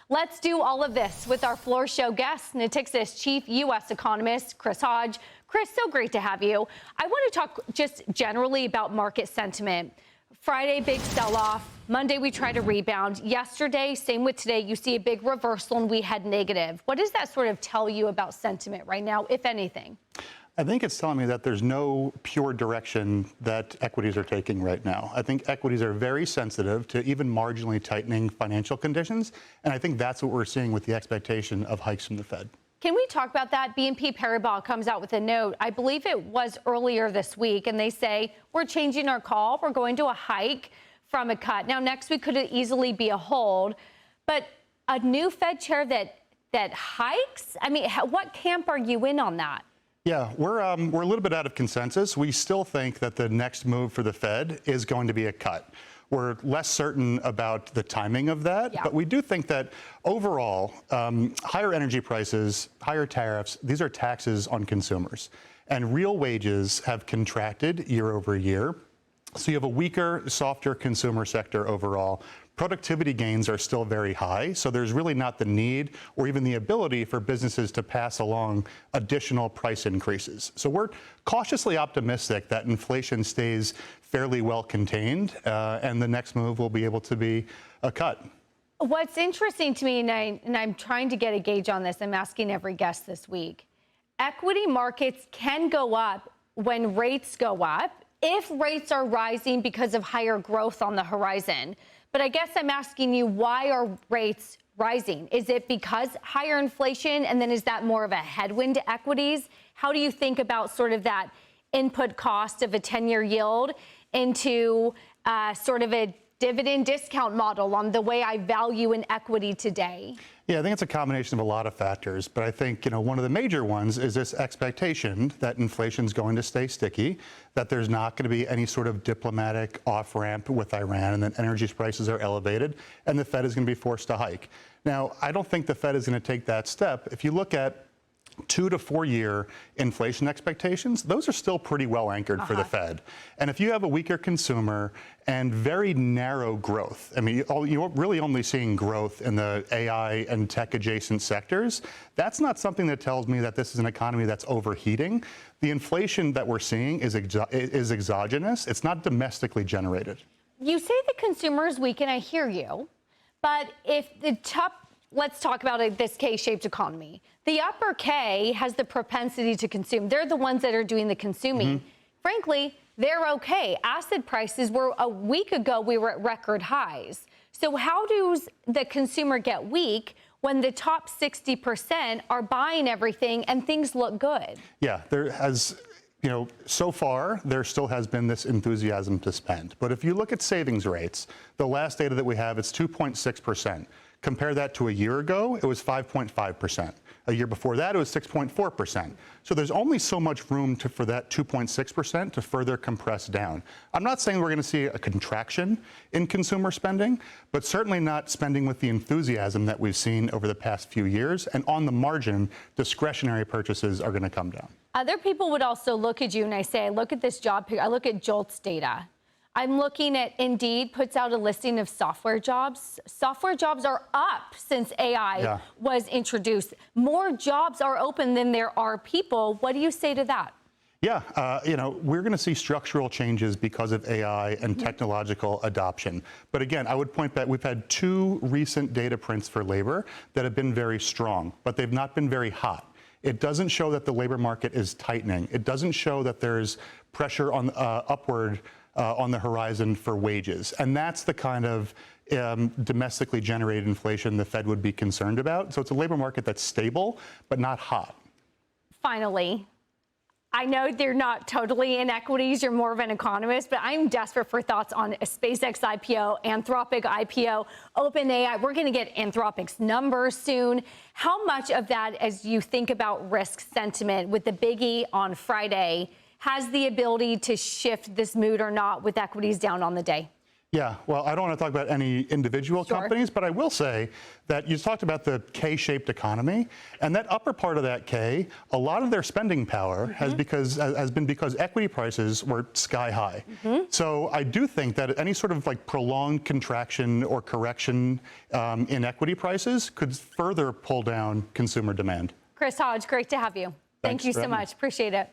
Let's do all of this with our floor show guest, Natixis Chief U.S. Economist, Chris Hodge. Chris, so great to have you. I want to talk just generally about market sentiment. Friday, big sell-off. Monday, we try to rebound. Yesterday, same with today, you see a big reversal and we head negative. What does that sort of tell you about sentiment right now, if anything? I think it's telling me that there's no pure direction that equities are taking right now. I think equities are very sensitive to even marginally tightening financial conditions, and I think that's what we're seeing with the expectation of hikes from the Fed. Can we talk about that? BNP Paribas comes out with a note. I believe it was earlier this week, and they say, we're changing our call. We're going to a hike from a cut. Now, next week could easily be a hold, but a new Fed chair that hikes? I mean, what camp are you in on that? Yeah, we're a little bit out of consensus. We still think that the next move for the Fed is going to be a cut. We're less certain about the timing of that, but we do think that overall, higher energy prices, higher tariffs, these are taxes on consumers. And real wages have contracted year over year. So you have a weaker, softer consumer sector overall. Productivity gains are still very high, so there's really not the need or even the ability for businesses to pass along additional price increases. So we're cautiously optimistic that inflation stays fairly well contained, and the next move will be able to be a cut. What's interesting to me, and I'm trying to get a gauge on this, I'm asking every guest this week, equity markets can go up when rates go up, if rates are rising because of higher growth on the horizon. But I guess I'm asking you, why are rates rising? Is it because higher inflation, and then is that more of a headwind to equities? How do you think about sort of that input cost of a 10-year yield into sort of a dividend discount model on the way I value an equity today? Yeah, I think it's a combination of a lot of factors, but I think, one of the major ones is this expectation that inflation is going to stay sticky, that there's not going to be any sort of diplomatic off-ramp with Iran, and that energy prices are elevated, and the Fed is going to be forced to hike. Now, I don't think the Fed is going to take that step. If you look at 2 to 4 year inflation expectations, those are still pretty well anchored for the Fed. And if you have a weaker consumer and very narrow growth, I mean, you're really only seeing growth in the AI and tech adjacent sectors, that's not something that tells me that this is an economy that's overheating. The inflation that we're seeing is exogenous. It's not domestically generated. You say the consumer is weak, and I hear you, but if the top, let's talk about this K-shaped economy. The upper K has the propensity to consume. They're the ones that are doing the consuming. Frankly, they're okay. Asset prices were, a week ago, we were at record highs. So how does the consumer get weak when the top 60% are buying everything and things look good? Yeah, there has, so far, there still has been this enthusiasm to spend. But if you look at savings rates, the last data that we have, it's 2.6%. Compare that to a year ago, it was 5.5%. A year before that, it was 6.4%. So there's only so much room for that 2.6% to further compress down. I'm not saying we're going to see a contraction in consumer spending, but certainly not spending with the enthusiasm that we've seen over the past few years. And on the margin, discretionary purchases are going to come down. Other people would also look at you and I say, I look at this job, I look at JOLTS data. I'm looking at Indeed puts out a listing of software jobs. Software jobs are up since AI was introduced. More jobs are open than there are people. What do you say to that? Yeah, we're going to see structural changes because of AI and technological adoption. But again, I would point back, we've had 2 recent data prints for labor that have been very strong, but they've not been very hot. It doesn't show that the labor market is tightening. It doesn't show that there's pressure on upward on the horizon for wages. And that's the kind of domestically generated inflation the Fed would be concerned about. So it's a labor market that's stable, but not hot. Finally, I know they're not totally in equities. You're more of an economist, but I'm desperate for thoughts on a SpaceX IPO, Anthropic IPO, OpenAI. We're going to get Anthropic's numbers soon. How much of that, as you think about risk sentiment with the biggie on Friday, has the ability to shift this mood or not with equities down on the day? Yeah, well, I don't want to talk about any individual companies, but I will say that you talked about the K-shaped economy, and that upper part of that K, a lot of their spending power has been because equity prices were sky high. So I do think that any sort of like prolonged contraction or correction in equity prices could further pull down consumer demand. Chris Hodge, great to have you. Thank you so much. Appreciate it.